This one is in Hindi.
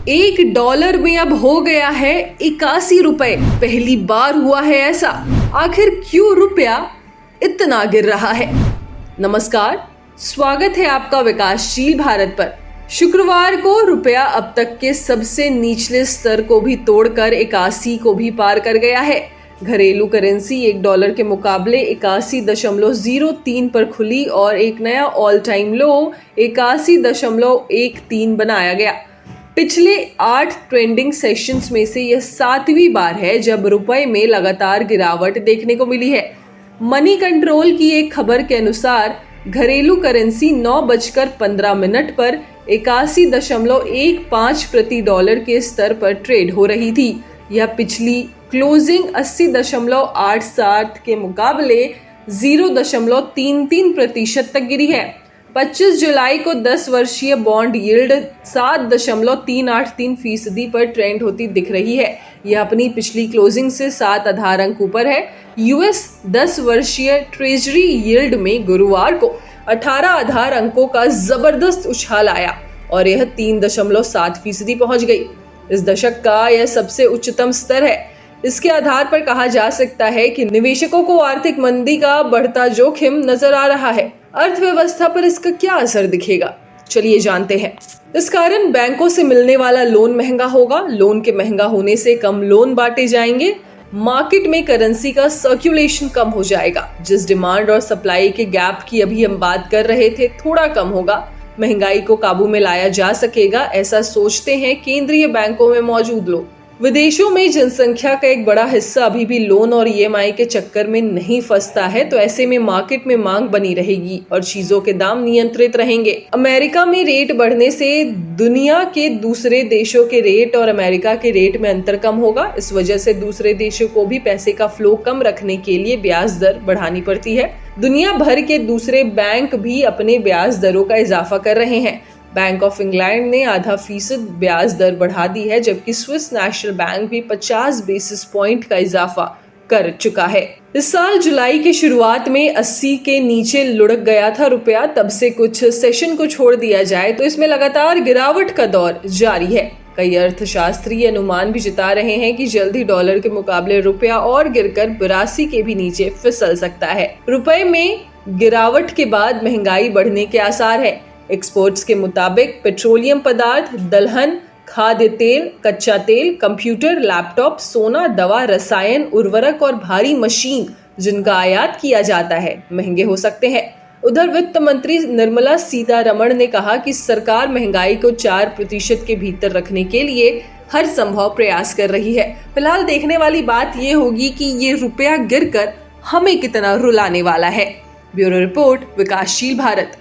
$1 में अब हो गया है 81 रुपए। पहली बार हुआ है ऐसा। आखिर क्यों रुपया इतना गिर रहा है? नमस्कार, स्वागत है आपका विकासशील भारत पर। शुक्रवार को रुपया अब तक के सबसे निचले स्तर को भी तोड़कर 81 को भी पार कर गया है। घरेलू करेंसी $1 के मुकाबले 81.03 पर खुली और एक नया ऑल टाइम लो 81.13 बनाया गया। पिछले 8 ट्रेंडिंग सेशंस में से यह 7वीं बार है जब रुपए में लगातार गिरावट देखने को मिली है। मनी कंट्रोल की एक खबर के अनुसार घरेलू करेंसी 9:15 पर 81.15 प्रति डॉलर के स्तर पर ट्रेड हो रही थी। यह पिछली क्लोजिंग 80.87 के मुकाबले 0.33% तक गिरी है। 25 जुलाई को 10 वर्षीय बॉन्ड यील्ड 7.383% पर ट्रेंड होती दिख रही है। यह अपनी पिछली क्लोजिंग से 7 आधार अंक ऊपर है। यूएस 10 वर्षीय ट्रेजरी यील्ड में गुरुवार को 18 आधार अंकों का जबरदस्त उछाल आया और यह 3.7% पहुंच गई। इस दशक का यह सबसे उच्चतम स्तर है। इसके आधार पर कहा जा सकता है कि निवेशकों को आर्थिक मंदी का बढ़ता जोखिम नजर आ रहा है। अर्थव्यवस्था पर इसका क्या असर दिखेगा, चलिए जानते हैं। इस कारण बैंकों से मिलने वाला लोन महंगा होगा। लोन के महंगा होने से कम लोन बांटे जाएंगे। मार्केट में करेंसी का सर्कुलेशन कम हो जाएगा। जिस डिमांड और सप्लाई के गैप की अभी हम बात कर रहे थे थोड़ा कम होगा। महंगाई को काबू में लाया जा सकेगा, ऐसा सोचते हैं केंद्रीय बैंकों में मौजूद लोग। विदेशों में जनसंख्या का एक बड़ा हिस्सा अभी भी लोन और ईएमआई के चक्कर में नहीं फंसता है, तो ऐसे में मार्केट में मांग बनी रहेगी और चीजों के दाम नियंत्रित रहेंगे। अमेरिका में रेट बढ़ने से दुनिया के दूसरे देशों के रेट और अमेरिका के रेट में अंतर कम होगा। इस वजह से दूसरे देशों को भी पैसे का फ्लो कम रखने के लिए ब्याज दर बढ़ानी पड़ती है। दुनिया भर के दूसरे बैंक भी अपने ब्याज दरों का इजाफा कर रहे हैं। बैंक ऑफ इंग्लैंड ने 0.5% ब्याज दर बढ़ा दी है, जबकि स्विस नेशनल बैंक भी 50 बेसिस पॉइंट का इजाफा कर चुका है। इस साल जुलाई की शुरुआत में 80 के नीचे लुढ़क गया था रुपया। तब से कुछ सेशन को छोड़ दिया जाए तो इसमें लगातार गिरावट का दौर जारी है। कई अर्थशास्त्री अनुमान भी जता रहे हैं कि जल्द ही डॉलर के मुकाबले रुपया और गिरकर 82 के भी नीचे फिसल सकता है। रुपए में गिरावट के बाद महंगाई बढ़ने के आसार है। एक्सपर्ट्स के मुताबिक पेट्रोलियम पदार्थ, दलहन, खाद्य तेल, कच्चा तेल, कंप्यूटर, लैपटॉप, सोना, दवा, रसायन, उर्वरक और भारी मशीन जिनका आयात किया जाता है महंगे हो सकते हैं। उधर वित्त मंत्री निर्मला सीतारमण ने कहा कि सरकार महंगाई को 4% के भीतर रखने के लिए हर संभव प्रयास कर रही है। फिलहाल देखने वाली बात ये होगी कि ये रुपया गिरकर हमें कितना रुलाने वाला है। ब्यूरो रिपोर्ट, विकासशील भारत।